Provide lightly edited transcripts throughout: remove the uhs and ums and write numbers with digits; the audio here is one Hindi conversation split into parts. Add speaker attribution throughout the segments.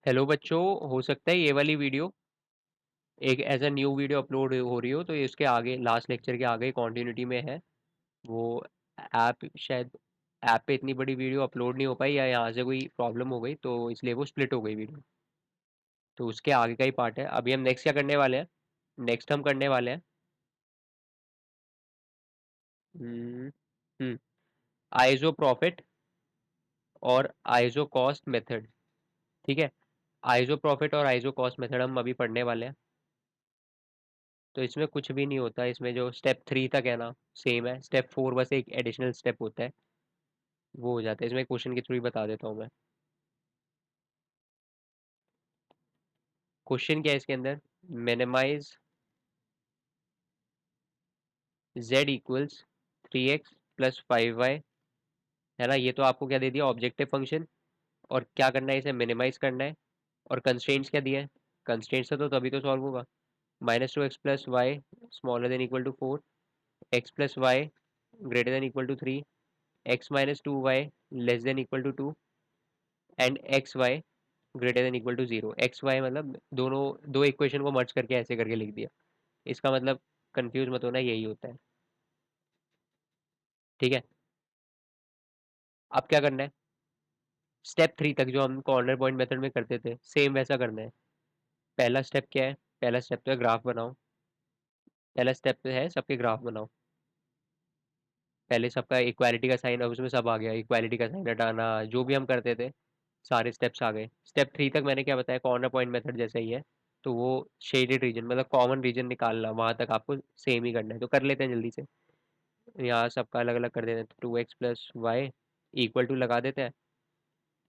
Speaker 1: हेलो बच्चों। हो सकता है ये वाली वीडियो एक as a new video upload हो रही हो, तो ये इसके आगे लास्ट लेक्चर के आगे कॉन्टिन्यूटी में है वो। ऐप शायद ऐप पे इतनी बड़ी वीडियो अपलोड नहीं हो पाई, या यहाँ से कोई प्रॉब्लम हो गई, तो इसलिए वो स्प्लिट हो गई वीडियो। तो उसके आगे का ही पार्ट है। अभी हम नेक्स्ट क्या करने वाले हैं? नेक्स्ट हम करने वाले हैं आइजो प्रॉफिट और आइजो कॉस्ट मेथड। ठीक है। आइजो प्रॉफिट और आइजो कॉस्ट मेथड हम अभी पढ़ने वाले हैं। तो इसमें कुछ भी नहीं होता, इसमें जो स्टेप 3 तक है ना, सेम है। स्टेप 4 बस एक एडिशनल स्टेप होता है, वो हो जाता है। इसमें क्वेश्चन के थ्रू ही बता देता हूँ मैं। क्वेश्चन क्या है इसके अंदर? Minimise z equals 3x plus 5y, है ना। ये तो आपको क्या दे दिया? Objective function. और क्या करना है? इसे मिनिमाइज करना है। और कंस्ट्रेंट्स क्या दिया है? कंस्ट्रेंट्स है तो तभी तो सॉल्व होगा। -2x plus y smaller than equal to 4, x plus y greater than equal to 3, x minus 2y less than equal to 2, and x y greater than equal to 0। X y मतलब दोनों दो इक्वेशन को मर्ज करके ऐसे करके लिख दिया। इसका मतलब कंफ्यूज मत होना, यही होता है। ठीक है। अब क्या करना है? स्टेप 3 तक जो हम कॉर्नर पॉइंट मेथड में करते थे, सेम वैसा करना है। पहला स्टेप क्या है? पहला स्टेप तो है ग्राफ बनाओ। पहला स्टेप तो है सबके ग्राफ बनाओ। पहले सबका इक्वालिटी का साइन, अब उसमें सब आ गया। इक्वालिटी का साइन हटाना, जो भी हम करते थे सारे स्टेप्स आ गए। स्टेप 3 तक मैंने क्या बताया? कॉर्नर पॉइंट मेथड जैसा ही है। तो वो शेडेड रीजन मतलब कॉमन रीजन निकालना, वहां तक आपको सेम ही करना है। तो कर लेते हैं जल्दी से। यहाँ सबका अलग अलग कर देते हैं। 2x plus y equal to लगा देते हैं।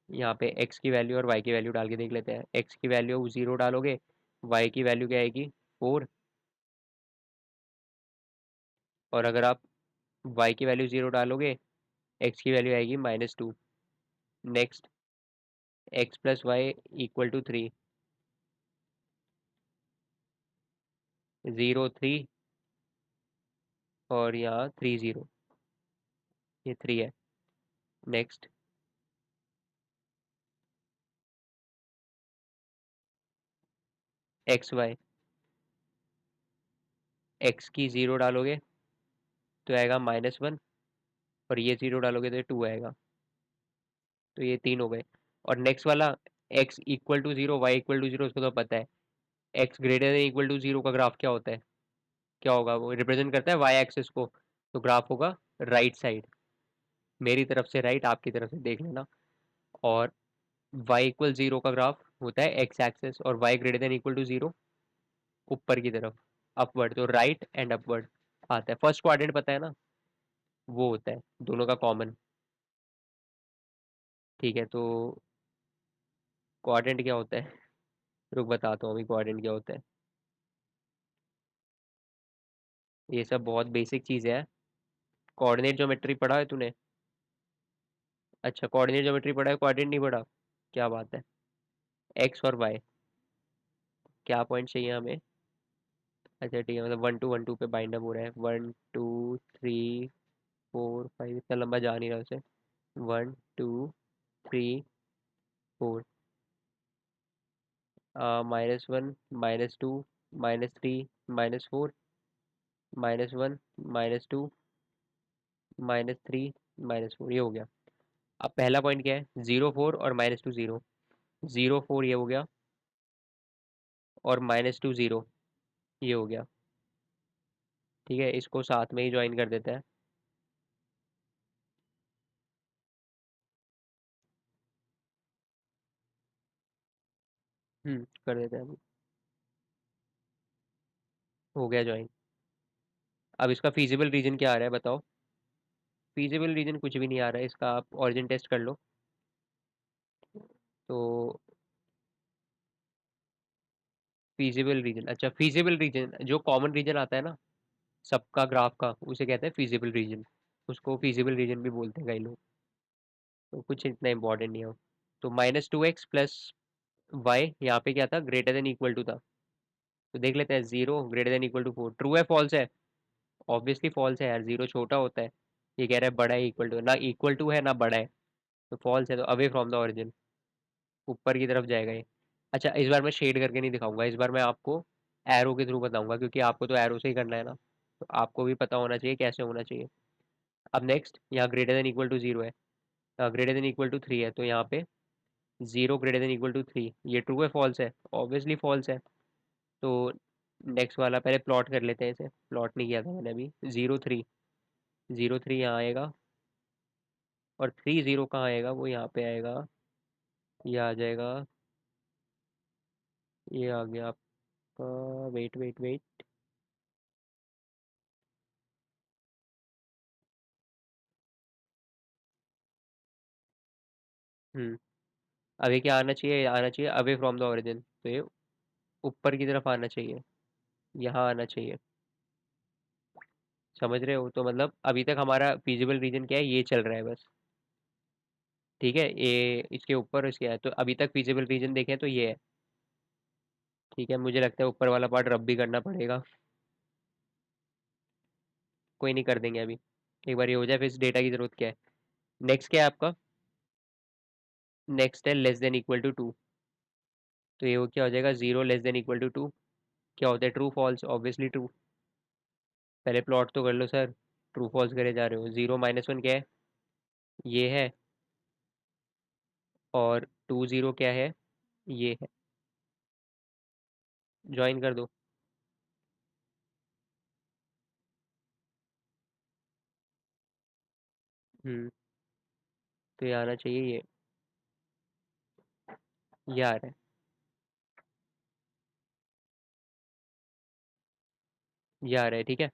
Speaker 1: यहाँ पे x की वैल्यू और y की वैल्यू डाल के देख लेते हैं। x की वैल्यू 0 डालोगे, y की वैल्यू क्या आएगी? 4। और अगर आप y की वैल्यू 0 डालोगे, x की वैल्यू आएगी -2। Next, x plus y equal to 3। 0 3 और यहाँ 3 0, ये 3 है। नेक्स्ट, एक्स वाई, एक्स की 0 डालोगे तो आएगा -1, और ये 0 डालोगे तो ये 2 आएगा। तो ये 3 हो गए। और नेक्स्ट वाला, x equal to 0 y equal to 0, उसको तो पता है। x greater than equal to 0 का ग्राफ क्या होता है? क्या होगा? वो रिप्रेजेंट करता है वाई एक्सिस को। तो ग्राफ होगा राइट साइड। मेरी तरफ से राइट, आपकी तरफ से देख लेना। और y इक्वल 0 का ग्राफ होता है एक्स एक्सिस, और y greater than equal to 0 ऊपर की तरफ, अपवर्ड। तो राइट एंड अपवर्ड आता है। फर्स्ट क्वाड्रेंट पता है ना, वो होता है दोनों का कॉमन। ठीक है। तो क्वाड्रेंट क्या होता है? रुक बताता हूँ अभी क्वाड्रेंट क्या होता है। ये सब बहुत बेसिक चीज़ है। कोऑर्डिनेट ज्योमेट्री पढ़ा है तूने? अच्छा, कोऑर्डिनेट ज्योमेट्री पढ़ा है, क्वाड्रेंट नहीं पढ़ा? क्या बात है। एक्स और वाई, क्या पॉइंट चाहिए हमें? अच्छा ठीक है, मतलब 1 2 1 2 पे बाइंड अप हो रहा है। 1 2 3 4 5, इतना लंबा जा नहीं रहा उसे। 1 2 3 4, -1 -2 -3 -4 -1 -2 -3 -4, ये हो गया। अब पहला पॉइंट क्या है? 0 4 और -2 0। 0 4 ये हो गया, और -2 0 ये हो गया। ठीक है, इसको साथ में ही ज्वाइन कर देता है। कर देते हैं अभी। हो गया ज्वाइन। अब इसका फीजिबल रीजन क्या आ रहा है बताओ? फीजिबल रीजन कुछ भी नहीं आ रहा है इसका, आप ओरिजिन टेस्ट कर लो। तो फीजिबल रीजन, अच्छा फीजिबल रीजन जो कॉमन रीजन आता है ना सबका ग्राफ का, उसे कहते हैं फीजिबल रीजन। उसको फीजिबल रीजन भी बोलते हैं कई लोग। तो कुछ इतना इंपॉर्टेंट नहीं है वो। तो -2x प्लस वाई यहाँ पे क्या था? ग्रेटर देन इक्वल टू था। तो देख लेते हैं। 0 greater than equal to 4, true है फॉल्स है? ऑब्वियसली फॉल्स है यार, 0 छोटा होता है। ये कह रहा है बड़ा है, इक्वल टू ना, इक्वल टू है ना बड़ा है। तो फॉल्स है, तो अवे फ्रॉम द ओरिजिन, ऊपर की तरफ जाएगा ये। अच्छा, इस बार मैं शेड करके नहीं दिखाऊंगा, इस बार मैं आपको एरो के थ्रू बताऊंगा, क्योंकि आपको तो एरो से ही करना है ना, तो आपको भी पता होना चाहिए कैसे होना चाहिए। अब नेक्स्ट, यहाँ greater than equal to zero है, greater than equal to three है, तो यहाँ पे zero greater than equal to three, ये ट्रू है फॉल्स है? ऑब्वियसली फॉल्स है। तो नेक्स्ट वाला पहले प्लॉट कर लेते हैं, इसे प्लॉट नहीं किया था मैंने अभी। जीरो थ्री, जीरो थ्री यहाँ आएगा, और थ्री जीरो कहाँ आएगा, वो यहाँ पे आएगा, ये आ जाएगा, ये आ गया आपका, वेट वेट वेट, हम्म, अभी क्या आना चाहिए, आना चाहिए अवे फ्रॉम द ओरिजिन, तो ये ऊपर की तरफ आना चाहिए, यहाँ आना चाहिए। समझ रहे हो? तो मतलब अभी तक हमारा फिजिबल रीजन क्या है, ये चल रहा है बस। ठीक है, ये इसके ऊपर इसके है, तो अभी तक फिजिबल रीजन देखें तो ये है। ठीक है, मुझे लगता है ऊपर वाला पार्ट रब भी करना पड़ेगा। कोई नहीं, कर देंगे अभी, एक बार ये हो जाए फिर इस डेटा की जरूरत क्या है। नेक्स्ट क्या है आपका? नेक्स्ट है less than equal to two, तो ये वो क्या हो जाएगा, zero less than equal to two, क्या होता है, ट्रू फॉल्स, ऑब्वियसली ट्रू। पहले प्लॉट तो कर लो सर, ट्रू फॉल्स करे जा रहे हो। जीरो माइनस वन क्या है, ये है, और टू जीरो क्या है, ये है। ज्वाइन कर दो। तो ये आना चाहिए, ये आ रहा है, ये आ रहा है, ठीक है।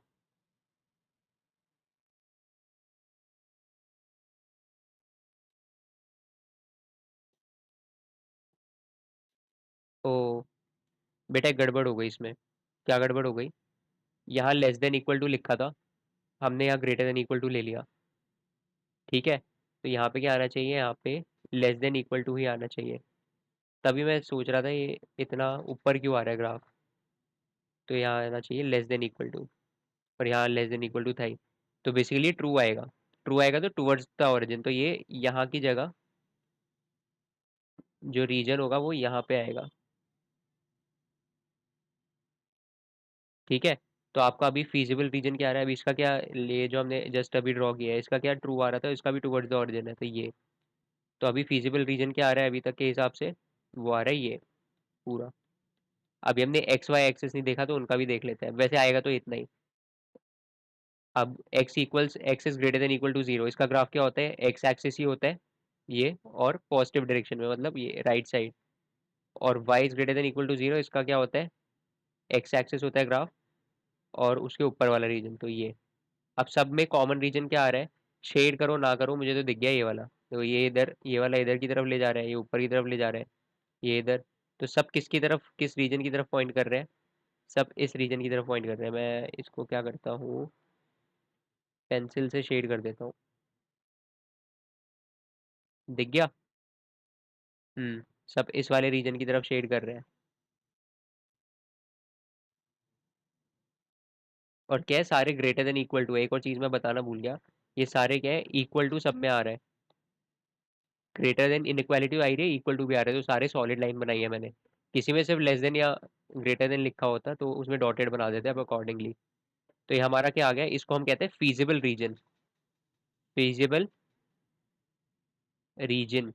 Speaker 1: ओ, बेटा एक गड़बड़ हो गई इसमें। क्या गड़बड़ हो गई? यहाँ लेस देन इक्वल टू लिखा था, हमने यहाँ ग्रेटर देन इक्वल टू ले लिया। ठीक है, तो यहाँ पे क्या आना चाहिए, यहाँ पे लेस देन इक्वल टू ही आना चाहिए। तभी मैं सोच रहा था ये इतना ऊपर क्यों आ रहा है ग्राफ। तो यहाँ आना चाहिए लेस देन इक्वल टू, और यहाँ लेस देन इक्वल टू था ही, तो बेसिकली ट्रू आएगा। ट्रू आएगा तो टूवर्ड्स द ओरिजिन, तो ये यहाँ की जगह जो रीजन होगा वो यहाँ पे आएगा। ठीक है, तो आपका अभी फिजिबल रीजन क्या आ रहा है, अभी इसका क्या, ये जो हमने जस्ट अभी ड्रॉ किया है, इसका क्या ट्रू आ रहा था, इसका भी टूवर्ड्स द ओरिजिन है, तो ये। तो अभी फिजिबल रीजन क्या आ रहा है अभी तक के हिसाब से, वो आ रहा है ये पूरा। अभी हमने एक्स वाई एक्सेस नहीं देखा, तो उनका भी देख लेते हैं, वैसे आएगा तो इतना ही। अब x equals x is greater than equal to zero, इसका ग्राफ क्या होता है, एक्स एक्सिस ही होता है ये, और पॉजिटिव डायरेक्शन में, मतलब ये राइट साइड। और y is greater than equal to zero, इसका क्या होता है, एक्स एक्सिस होता है ग्राफ, और उसके ऊपर वाला रीजन, तो ये। अब सब में कॉमन रीजन क्या आ रहा है, शेड करो ना करो मुझे तो दिख गया ये वाला, तो ये इधर, ये वाला इधर की तरफ ले जा रहा है, ये ऊपर की तरफ ले जा रहा है, ये इधर। तो सब किसकी तरफ, किस रीजन की तरफ पॉइंट कर रहे हैं, सब इस रीजन की तरफ पॉइंट कर रहे हैं। मैं इसको क्या करता हूँ, पेंसिल से शेड कर देता हूँ। दिख गया? सब इस वाले रीजन की तरफ शेड कर रहे हैं। और क्या है, सारे ग्रेटर देन इक्वल टू है, एक और चीज मैं बताना भूल गया, ये सारे क्या है, इक्वल टू सब में आ रहा है। ग्रेटर देन इनइक्वालिटी आ रही है, इक्वल टू भी आ रहा है, तो सारे सॉलिड लाइन बनाई है मैंने। किसी में सिर्फ लेस देन या ग्रेटर देन लिखा होता तो उसमें डॉटेड बना देते हैं अब अकॉर्डिंगली। तो ये हमारा क्या आ गया, इसको हम कहते हैं फीजिबल रीजन। फीजिबल रीजन,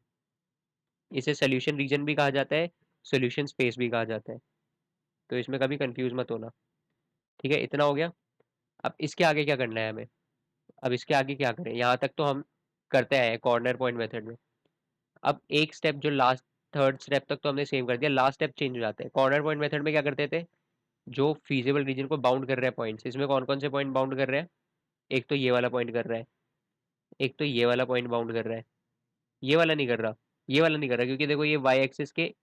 Speaker 1: इसे सोल्यूशन रीजन भी कहा जाता है, सोल्यूशन स्पेस भी कहा जाता है, तो इसमें कभी कंफ्यूज मत होना। ठीक है, इतना हो गया। अब इसके आगे क्या करना है हमें, अब इसके आगे क्या करें, यहाँ तक तो हम करते आए हैं कॉर्नर पॉइंट मेथड में। अब एक स्टेप जो लास्ट, थर्ड स्टेप तक तो हमने सेम कर दिया, लास्ट स्टेप चेंज हो जाते हैं। कॉर्नर पॉइंट मेथड में क्या करते थे, जो फीजिबल रीजन को बाउंड कर रहे हैं पॉइंट्स, इसमें कौन कौन से पॉइंट बाउंड कर रहे हैं, एक तो ये वाला पॉइंट कर रहा है, एक तो ये वाला पॉइंट बाउंड कर रहा है, ये वाला नहीं कर रहा, ये वाला नहीं कर रहा, क्योंकि देखो ये वाई एक्सिस के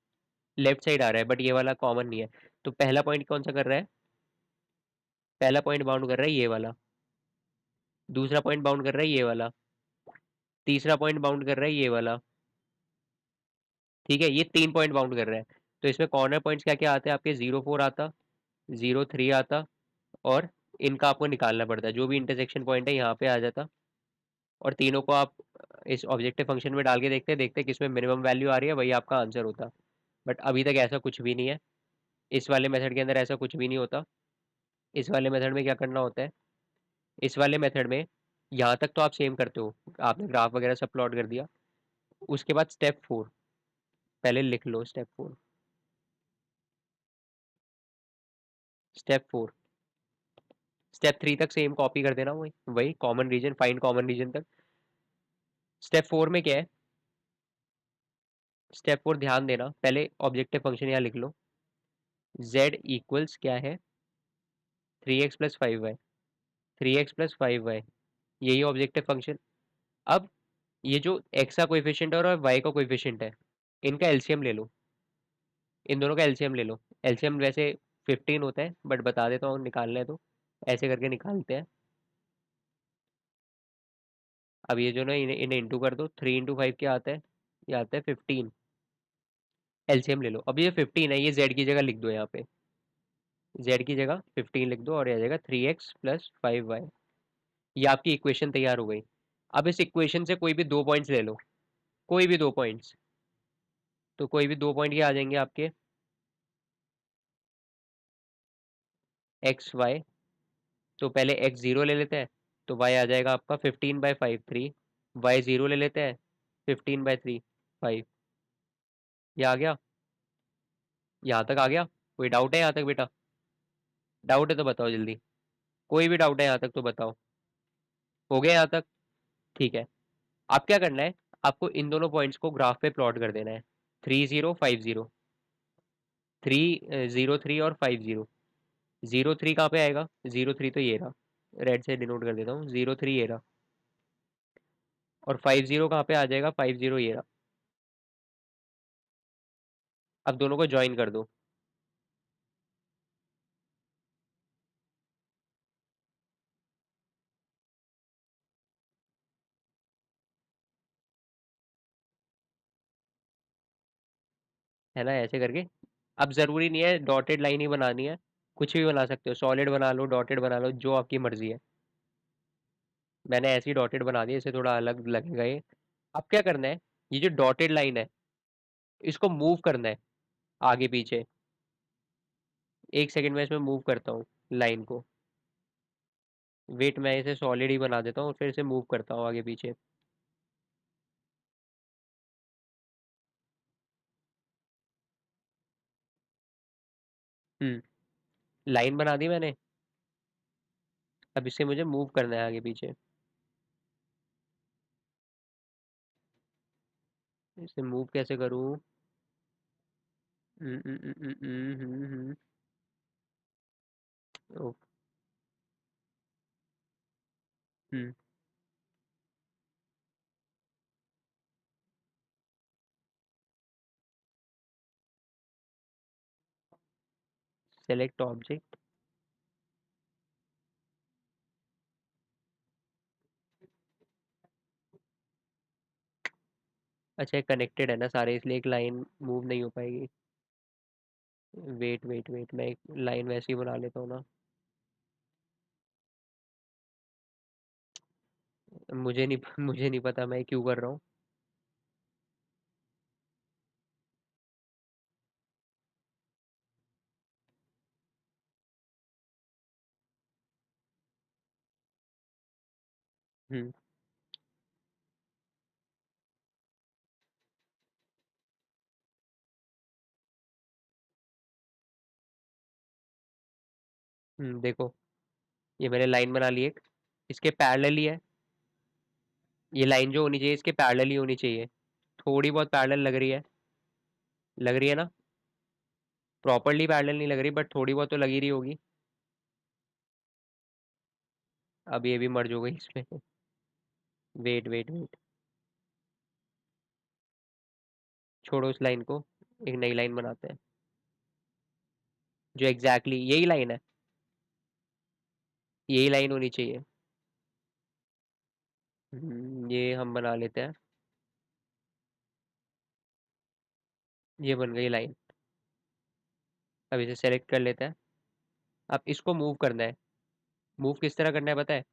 Speaker 1: लेफ्ट साइड आ रहा है, बट ये वाला कॉमन नहीं है। तो पहला पॉइंट कौन सा कर रहा है, पहला पॉइंट बाउंड कर रहा है ये वाला, दूसरा पॉइंट बाउंड कर रहा है ये वाला, तीसरा पॉइंट बाउंड कर रहा है ये वाला। ठीक है, ये तीन पॉइंट बाउंड कर रहा है। तो इसमें कॉर्नर पॉइंट्स क्या क्या आते हैं आपके, जीरो फोर आता, जीरो थ्री आता, और इनका आपको निकालना पड़ता है, जो भी इंटरसेक्शन पॉइंट है यहाँ पे आ जाता। और तीनों को आप इस ऑब्जेक्टिव फंक्शन में डाल के देखते हैं, देखते हैं किसमें मिनिमम वैल्यू आ रही है, वही आपका आंसर होता। बट अभी तक ऐसा कुछ भी नहीं है। इस वाले मेथड के अंदर ऐसा कुछ भी नहीं होता। इस वाले मेथड में क्या करना होता है, इस वाले मेथड में यहाँ तक तो आप सेम करते हो, आपने ग्राफ वगैरह सब प्लॉट कर दिया। उसके बाद स्टेप 4, पहले लिख लो स्टेप 4। स्टेप 4, स्टेप 3 तक सेम कॉपी कर देना, वही वही common region, find common region तक। स्टेप 4 में क्या है, स्टेप 4 ध्यान देना, पहले ऑब्जेक्टिव फंक्शन यहाँ लिख लो। z इक्वल्स क्या है, 3x + 5y, 3x + 5y, यही ऑब्जेक्टिव फंक्शन। अब ये जो x का कोएफिशिएंट है और y का कोएफिशिएंट है, इनका एलसीएम ले लो, इन दोनों का एलसीएम ले लो। एलसीएम वैसे 15 होता है, बट बता देता हूँ निकालना है तो ऐसे करके निकालते हैं। अब ये जो ना इन्हें इन्हें इंटू कर दो, 3 × 5 क्या आता है, ये आता है 15। एलसीएम ले लो। अब ये 15 है, ये जेड की जगह लिख दो, यहाँ पे जेड की जगह 15 लिख दो और ये आ जाएगा 3x + 5y। ये आपकी इक्वेशन तैयार हो गई। अब इस इक्वेशन से कोई भी 2 पॉइंट्स ले लो, कोई भी 2 पॉइंट्स, तो कोई भी 2 पॉइंट ये आ जाएंगे आपके, x y। तो पहले x0 ले लेते हैं, तो y आ जाएगा आपका 15/5 3। y0 ले लेते हैं, 15/3 5। ये आ गया, यहाँ तक आ गया। कोई डाउट है यहाँ तक बेटा? डाउट है तो बताओ जल्दी, कोई भी डाउट है यहाँ तक तो बताओ। हो गया यहाँ तक? ठीक है। आप क्या करना है, आपको इन दोनों पॉइंट्स को ग्राफ पे प्लॉट कर देना है, 30 50, 3 0 3 और 50। 0 3 कहाँ पे आएगा, 0 3 तो ये रहा, रेड से डिनोट कर देता हूँ, 0 3 ये रहा। और 50 कहाँ पे आ जाएगा, 50 ये रहा। अब दोनों को ज्वाइन कर दो। है ना, ऐसे करके। अब जरूरी नहीं है डॉटेड लाइन ही बनानी है, कुछ भी बना सकते हो, सॉलिड बना लो, डॉटेड बना लो, जो आपकी मर्जी है। मैंने ऐसी डॉटेड बना दी, इसे थोड़ा अलग लगेगा ये। अब क्या करना है, ये जो डॉटेड लाइन है, इसको मूव करना है आगे पीछे। 1 सेकंड में इसमें मूव करता हूँ लाइन को। वेट, मैं इसे सॉलिड ही बना देता हूँ, फिर इसे मूव करता हूँ आगे पीछे। लाइन बना दी मैंने। अब इसे मुझे मूव करना है आगे पीछे। इसे मूव कैसे करूँ? Select object. अच्छा, कनेक्टेड है ना सारे, इसलिए एक लाइन मूव नहीं हो पाएगी। वेट वेट वेट, मैं एक लाइन वैसे ही बना लेता हूँ ना। मुझे नहीं मुझे नहीं पता मैं क्यों कर रहा हूँ। हम्म देखो, ये मैंने लाइन बना ली एक, इसके पैरेलल ही है। ये लाइन जो होनी चाहिए इसके पैरेलल ही होनी चाहिए। थोड़ी बहुत पैरेलल लग रही है, लग रही है ना। प्रॉपरली पैरेलल नहीं लग रही, बट थोड़ी बहुत तो लगी रही होगी। अब ये भी मर्ज हो गई इसमें। वेट वेट वेट, छोड़ो इस लाइन को, एक नई लाइन बनाते हैं जो एग्जैक्टली यही लाइन है, यही लाइन होनी चाहिए। ये हम बना लेते हैं, ये बन गई लाइन। अब इसे सेलेक्ट कर लेते हैं। अब इसको मूव करना है। मूव किस तरह करना है पता है,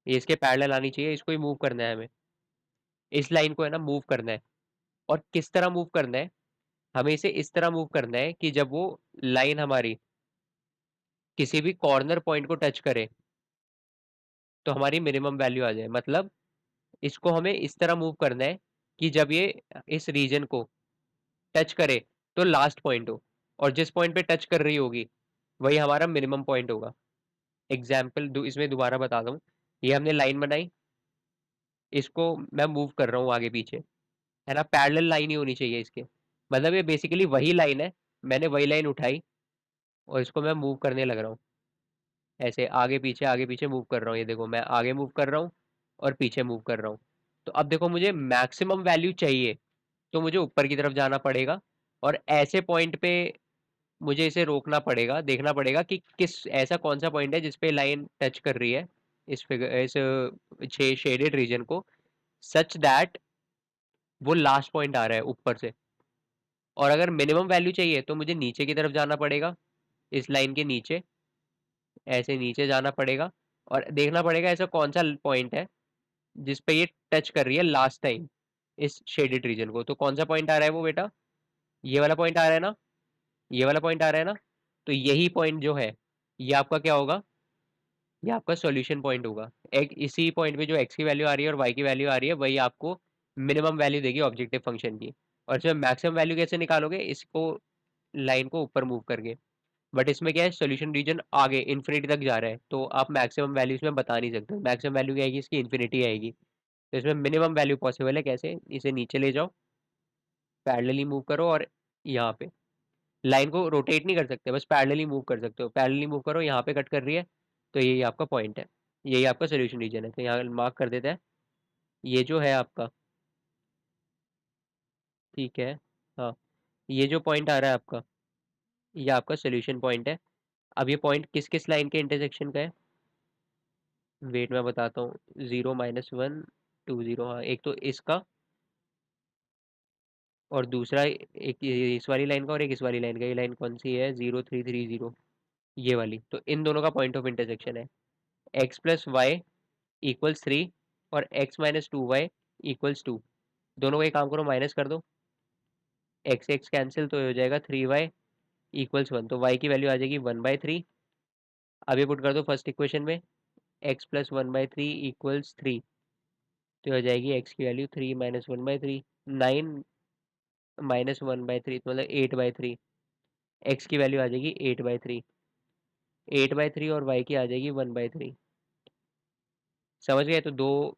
Speaker 1: ये इसके पैरेलल आनी चाहिए, इसको ही मूव करना है हमें। इस लाइन को है ना मूव करना है। और किस तरह मूव करना है, हमें इसे इस तरह मूव करना है कि जब वो लाइन हमारी किसी भी कॉर्नर पॉइंट को टच करे तो हमारी मिनिमम वैल्यू आ जाए। मतलब इसको हमें इस तरह मूव करना है कि जब ये इस रीजन को टच करे तो लास्ट पॉइंट हो, और जिस पॉइंट पे टच कर रही होगी वही हमारा मिनिमम पॉइंट होगा। एग्जाम्पल इसमें दोबारा बता दूं, ये हमने लाइन बनाई, इसको मैं मूव कर रहा हूँ आगे पीछे, है ना, पैरेलल लाइन ही होनी चाहिए इसके। मतलब ये बेसिकली वही लाइन है, मैंने वही लाइन उठाई और इसको मैं मूव करने लग रहा हूँ, ऐसे आगे पीछे मूव कर रहा हूँ। ये देखो मैं आगे मूव कर रहा हूँ और पीछे मूव कर रहा हूँ। तो अब देखो मुझे मैक्सिमम वैल्यू चाहिए तो मुझे ऊपर की तरफ जाना पड़ेगा, और ऐसे पॉइंट पे मुझे इसे रोकना पड़ेगा, देखना पड़ेगा कि किस ऐसा कौन सा पॉइंट है जिसपे लाइन टच कर रही है इस फिगर इस शेडेड रीजन को, सच दैट वो लास्ट पॉइंट आ रहा है ऊपर से। और अगर मिनिमम वैल्यू चाहिए तो मुझे नीचे की तरफ जाना पड़ेगा, इस लाइन के नीचे, ऐसे नीचे जाना पड़ेगा और देखना पड़ेगा ऐसा कौन सा पॉइंट है जिस पे ये टच कर रही है लास्ट टाइम इस शेडेड रीजन को। तो कौन सा पॉइंट आ रहा है वो बेटा, ये वाला पॉइंट आ रहा है ना, ये वाला पॉइंट आ रहा है ना। तो यही पॉइंट जो है ये आपका क्या होगा, ये आपका सॉल्यूशन पॉइंट होगा। एक इसी पॉइंट पे जो एक्स की वैल्यू आ रही है और वाई की वैल्यू आ रही है वही आपको मिनिमम वैल्यू देगी ऑब्जेक्टिव फंक्शन की। और इसमें मैक्सिमम वैल्यू कैसे निकालोगे, इसको लाइन को ऊपर मूव करके। बट इसमें क्या है, सोल्यूशन रीजन आगे इन्फिनिटी तक जा रहा है तो आप मैक्सिमम वैल्यू इसमें बता नहीं सकते, मैक्सिमम वैल्यू क्या आएगी इसकी, इन्फिनिटी आएगी। तो इसमें मिनिमम वैल्यू पॉसिबल है कैसे, इसे नीचे ले जाओ, पैरेलली मूव करो और यहाँ पे लाइन को रोटेट नहीं कर सकते, बस पैरेलली मूव कर सकते हो, पैरेलली मूव करो, यहाँ पे कट कर रही है तो यही आपका पॉइंट है, यही आपका सोल्यूशन रीजन है। तो यहाँ मार्क कर देते हैं, ये जो है आपका, ठीक है, हाँ, ये जो पॉइंट आ रहा है आपका ये आपका सोल्यूशन पॉइंट है। अब ये पॉइंट किस किस लाइन के इंटरसेक्शन का है, वेट मैं बताता हूँ, 0 - 1 2 0, हाँ, एक तो इसका और दूसरा एक इस वाली लाइन का और एक इस वाली लाइन का। ये लाइन कौन सी है, 0 3 3 0, ये वाली। तो इन दोनों का पॉइंट ऑफ इंटरसेक्शन है x+y = 3 और x - 2y = 2। दोनों का एक काम करो, माइनस कर दो, x x कैंसिल तो हो जाएगा, 3y = 1, तो y की वैल्यू आ जाएगी 1/3। अब ये पुट कर दो फर्स्ट इक्वेशन में, x + 1/3 = 3, तो हो जाएगी x की वैल्यू 3 - 1/3, 9 -1/3 मतलब 8/3। x की वैल्यू आ जाएगी 8/3, 8/3 और y की आ जाएगी 1/3। समझ गए, तो दो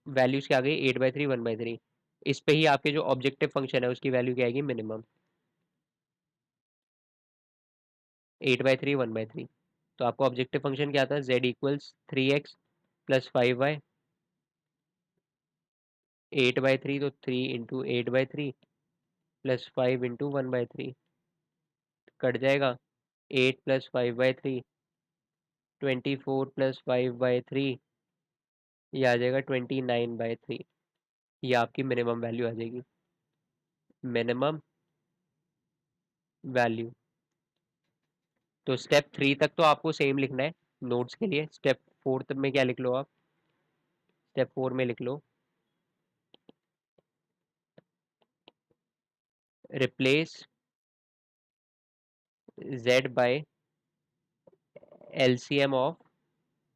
Speaker 1: वैल्यूज क्या आ गई, 8/3 1/3। इस पे ही आपके जो ऑब्जेक्टिव फंक्शन है उसकी वैल्यू क्या आएगी, मिनिमम 8/3 1/3। तो आपका ऑब्जेक्टिव फंक्शन क्या था, z = 3x + 5y, 8/3 तो 3 × 8/3 + 5 × 1/3, कट जाएगा, 8 + 5/3 24 + 5/3, ये आ जाएगा 29/3। ये आपकी मिनिमम वैल्यू आ जाएगी, मिनिमम वैल्यू। तो स्टेप 3 तक तो आपको सेम लिखना है नोट्स के लिए। स्टेप 4 में क्या लिख लो आप, स्टेप 4 में लिख लो, replace z by LCM of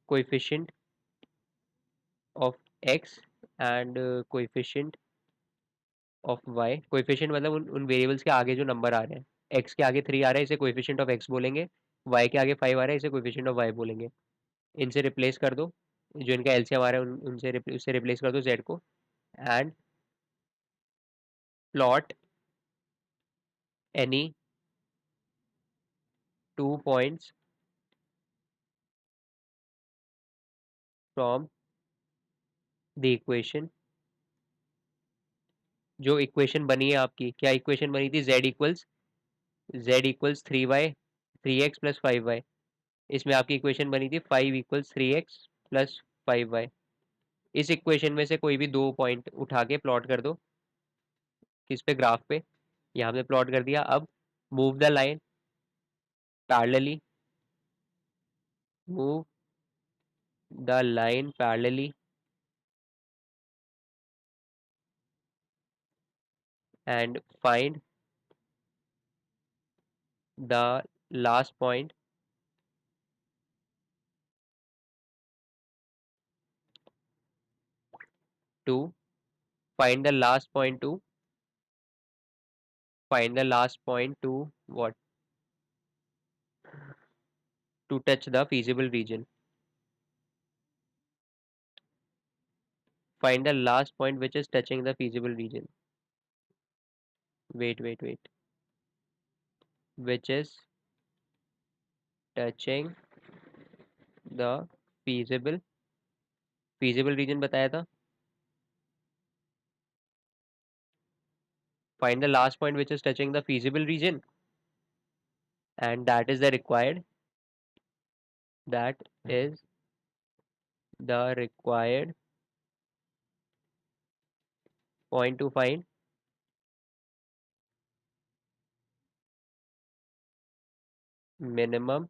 Speaker 1: coefficient of x and coefficient of y। Coefficient मतलब उन वेरिएबल्स के आगे जो नंबर आ रहे हैं, x के आगे 3 आ रहा है इसे कोएफिशिएंट ऑफ x बोलेंगे, y के आगे 5 आ रहा है इसे कोएफिशिएंट ऑफ y बोलेंगे। इनसे रिप्लेस कर दो, जो इनका एलसीएम आ रहा है उससे रिप्लेस कर दो z को, and plot any 2 points from the equation. जो इक्वेशन बनी है आपकी, क्या इक्वेशन बनी थी, z = 3x + 5y। इसमें आपकी इक्वेशन बनी थी 5 = 3x + 5y। इस इक्वेशन में से कोई भी दो पॉइंट उठा के प्लॉट कर दो, किस पे, ग्राफ पे। यहाँ पे प्लॉट कर दिया। अब move the line parallelly, move the line parallelly and find the last point to find the last point to find the last point to what? To touch the feasible region. Find the last point which is touching the feasible region. Wait. Which is touching the feasible region बताया था. Find the last point which is touching the feasible region, and that is the required point to find minimum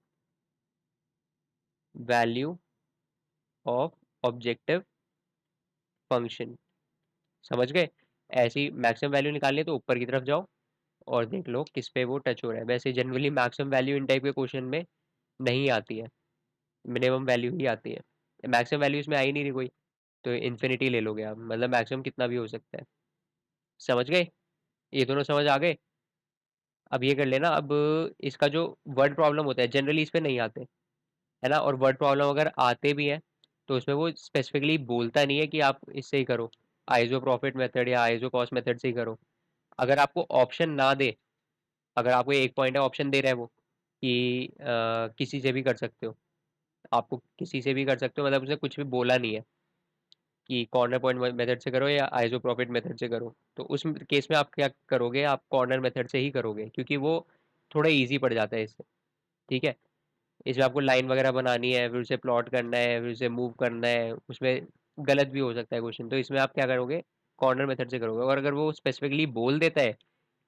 Speaker 1: value of objective function. समझ गए? ऐसी मैक्सिमम वैल्यू निकालनी है तो ऊपर की तरफ जाओ और देख लो किस पे वो टच हो रहा है. वैसे generally maximum value in type के क्वेश्चन में नहीं आती है, मिनिमम वैल्यू ही आती है. मैक्सिमम वैल्यू इसमें आ ही नहीं रही कोई, तो इन्फिनिटी ले लोगे आप, मतलब मैक्सिमम कितना भी हो सकता है. समझ गए? ये दोनों समझ आ गए? अब ये कर लेना. अब इसका जो वर्ड प्रॉब्लम होता है जनरली इस पे नहीं आते, है ना. और वर्ड प्रॉब्लम अगर आते भी हैं तो उसमें वो स्पेसिफिकली बोलता नहीं है कि आप इससे ही करो, आइजो प्रॉफिट मेथड या आइजो कॉस्ट मेथड से ही करो. अगर आपको ऑप्शन ना दे, अगर आपको एक पॉइंट है ऑप्शन दे रहा है वो कि किसी से भी कर सकते हो, आपको किसी से भी कर सकते हो, मतलब उसने कुछ भी बोला नहीं है कि कॉर्नर पॉइंट मेथड से करो या आइजो प्रॉफिट मेथड से करो, तो उस केस में आप क्या करोगे, आप कॉर्नर मेथड से ही करोगे क्योंकि वो थोड़ा इजी पड़ जाता है इससे. ठीक है. इसमें आपको लाइन वगैरह बनानी है, फिर उसे प्लॉट करना है, फिर उसे मूव करना है, उसमें गलत भी हो सकता है क्वेश्चन, तो इसमें आप क्या करोगे, कॉर्नर मेथड से करोगे. और अगर वो स्पेसिफिकली बोल देता है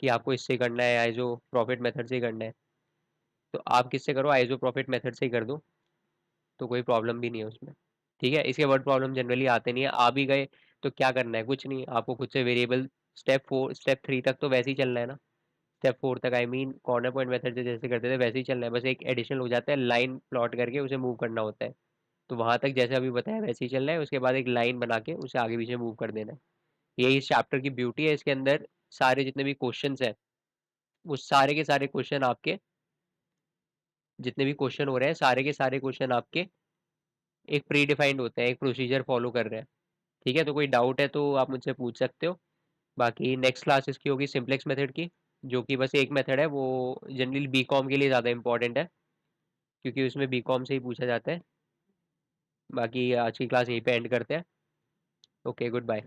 Speaker 1: कि आपको इससे करना है, आइजो प्रॉफिट मेथड से ही करना है, तो आप किससे करो, आइजो प्रॉफिट मेथड से ही कर दो, तो कोई प्रॉब्लम भी नहीं है उसमें. ठीक है. इसके वर्ड प्रॉब्लम जनरली आते नहीं है. आ भी गए तो क्या करना है, कुछ नहीं, आपको खुद से वेरिएबल स्टेप 3 तक तो वैसे ही चलना है ना. स्टेप 4 तक I mean corner point method से जैसे करते थे वैसे ही चलना है, बस एक एडिशनल हो जाता है, लाइन प्लॉट करके उसे मूव करना होता है. तो वहां तक जैसे अभी बताया वैसे ही चलना है, उसके बाद एक लाइन बना के उसे आगे पीछे मूव कर देना है. यही इस चैप्टर की ब्यूटी है. इसके अंदर सारे जितने भी क्वेश्चंस हैं वो सारे के सारे क्वेश्चन आपके, जितने भी क्वेश्चन हो रहे हैं सारे के सारे क्वेश्चन आपके एक प्री डिफाइंड होते हैं, एक प्रोसीजर फॉलो कर रहे हैं. ठीक है. तो कोई डाउट है तो आप मुझसे पूछ सकते हो. बाकी नेक्स्ट क्लास इसकी होगी सिंपलेक्स मेथड की, जो कि बस एक मेथड है, वो जनरली बी कॉम के लिए ज़्यादा इंपॉर्टेंट है क्योंकि उसमें बी कॉम से ही पूछा जाता है. बाकी आज की क्लास यहीं पे एंड करते हैं. Okay, good bye.